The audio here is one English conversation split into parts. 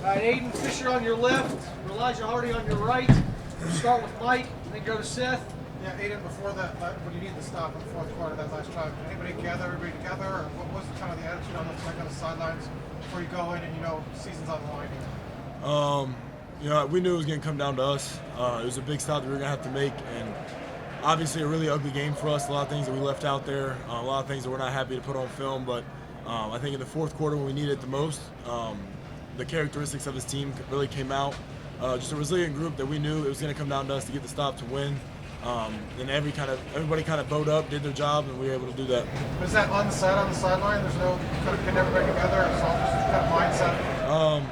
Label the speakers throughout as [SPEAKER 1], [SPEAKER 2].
[SPEAKER 1] right, Aiden Fisher on your left, Rolijah Hardy on your right. We'll start with Mike, then go to Seth.
[SPEAKER 2] Yeah, Aiden, before that, when you needed to stop in the fourth quarter, that last drive, did anybody gather everybody together, or what was kind of the attitude on the sidelines before you go in and, season's on the line here?
[SPEAKER 3] We knew it was going to come down to us. It was a big stop that we were going to have to make, and obviously a really ugly game for us. A lot of things that we left out there, a lot of things that we're not happy to put on film, but I think in the fourth quarter when we needed it the most, the characteristics of this team really came out. Just a resilient group that we knew it was going to come down to us to get the stop to win. And everybody kind of bowed up, did their job, and we were able to do that.
[SPEAKER 2] Was that on the sideline? There's no kind of getting everybody together. It's all just kind of mindset.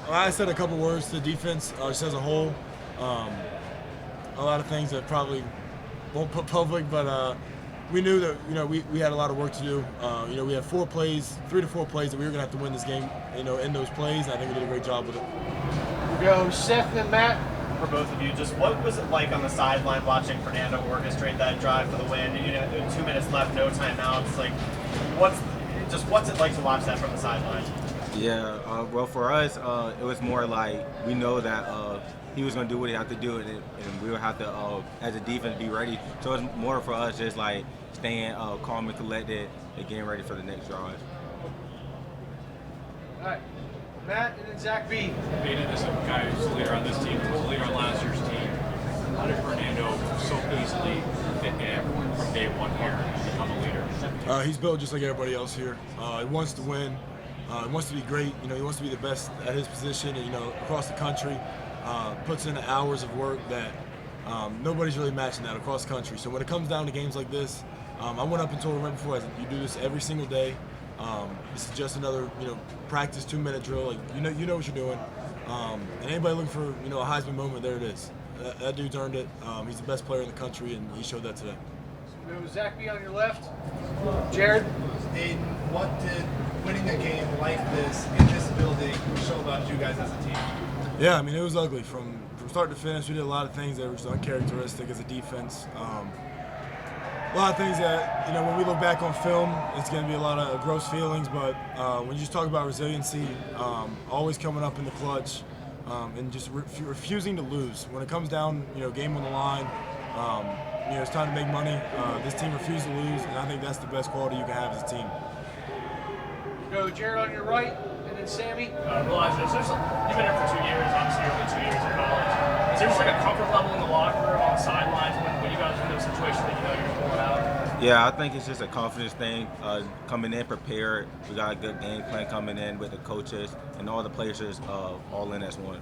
[SPEAKER 3] I said a couple words to the defense, just as a whole. A lot of things that probably won't put public, but we knew that we had a lot of work to do. We had 3 to 4 plays that we were going to have to win this game. In those plays, and I think we did a great job with it.
[SPEAKER 1] We'll go Seth and Matt.
[SPEAKER 4] For both of you, just what was it like on the sideline watching Fernando orchestrate that drive for the win? 2 minutes left, no timeouts. Like, what's it like to watch that from the sideline?
[SPEAKER 5] Yeah, well, for us, it was more like we know that he was going to do what he had to do, and we would have to, as a defense, be ready. So it's more for us just like staying calm and collected and getting ready for the next drive.
[SPEAKER 1] All right, Matt and then Zach B.
[SPEAKER 6] Aiden is a guy who's the leader on this team, who's the leader on last year's team. How did Fernando so easily fit in from day one here and become a leader?
[SPEAKER 3] He's built just like everybody else here. He wants to win. He wants to be great. He wants to be the best at his position. And, across the country, puts in the hours of work that nobody's really matching that across the country. So when it comes down to games like this, I went up and told him right before, I said, you do this every single day. This is just another, practice 2-minute drill. Like, you know what you're doing. And anybody looking for, a Heisman moment, there it is. That dude's earned it. He's the best player in the country, and he showed that today.
[SPEAKER 1] So go Zach B on your left. Jared.
[SPEAKER 7] Aiden, what did winning a game like this in this building show about you guys as a team?
[SPEAKER 3] Yeah, it was ugly from start to finish. We did a lot of things that were just uncharacteristic as a defense. A lot of things that, when we look back on film, it's going to be a lot of gross feelings, but when you just talk about resiliency, always coming up in the clutch, and just refusing to lose. When it comes down, game on the line, it's time to make money. This team refused to lose, and I think that's the best quality you can have as a team.
[SPEAKER 1] Go Jared on your right, and then Sammy.
[SPEAKER 6] Rolijah, you've been here for 2 years, obviously only 2 years in college. Is there just like a comfort level in the locker room on the sidelines when you guys are in those situations that you're going out?
[SPEAKER 5] Yeah, I think it's just a confidence thing. Coming in prepared, we got a good game plan coming in with the coaches and all the players all in as one.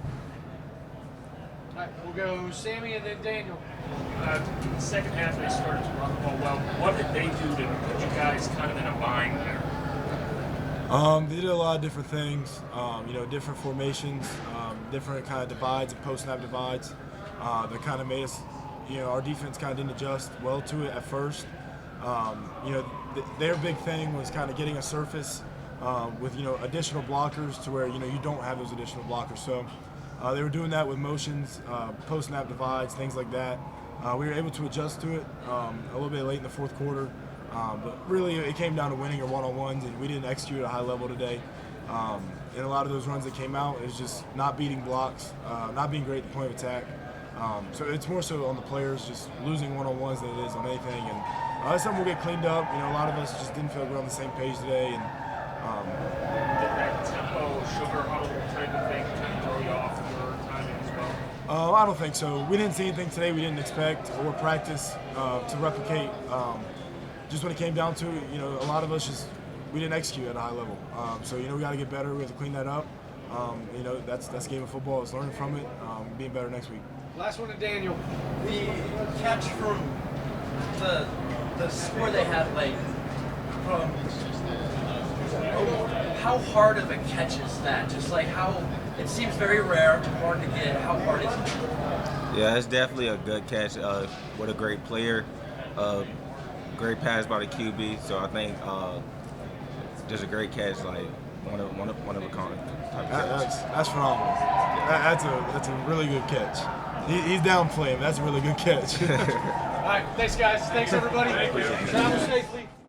[SPEAKER 1] All right, we'll go Sammy and then Daniel.
[SPEAKER 6] The second half they started to run the ball well. What did they do to put you guys kind of in a bind there?
[SPEAKER 3] They did a lot of different things, different formations, different kind of divides and post-snap divides that kind of made us, our defense kind of didn't adjust well to it at first. Their big thing was kind of getting a surface with, additional blockers to where, you don't have those additional blockers. So they were doing that with motions, post-snap divides, things like that. We were able to adjust to it a little bit late in the fourth quarter. But really, it came down to winning our one-on-ones, and we didn't execute at a high level today. And a lot of those runs that came out, it was just not beating blocks, not being great at the point of attack. So it's more so on the players, just losing one-on-ones than it is on anything. And that's something we'll get cleaned up. A lot of us just didn't feel we're on the same page today. And
[SPEAKER 6] did that tempo, sugar huddle type of thing kind of throw you off your timing as well?
[SPEAKER 3] I don't think so. We didn't see anything today we didn't expect or practice to replicate. Just when it came down to it, a lot of us we didn't execute at a high level. So, we got to get better. We have to clean that up. That's game of football. It's learning from it, being better next week.
[SPEAKER 1] Last one to Daniel.
[SPEAKER 8] The catch from the score they had late, how hard of a catch is that? Just like how, it seems very rare, hard to get. How hard is it?
[SPEAKER 5] Yeah, it's definitely a good catch. What a great player. Great pass by the QB. So I think just a great catch, like one of a kind type of catch.
[SPEAKER 3] That's phenomenal. That's a really good catch. He's downplaying. That's a really good catch.
[SPEAKER 1] All right, thanks guys. Thanks everybody.
[SPEAKER 6] Thank you.
[SPEAKER 1] Travel safe.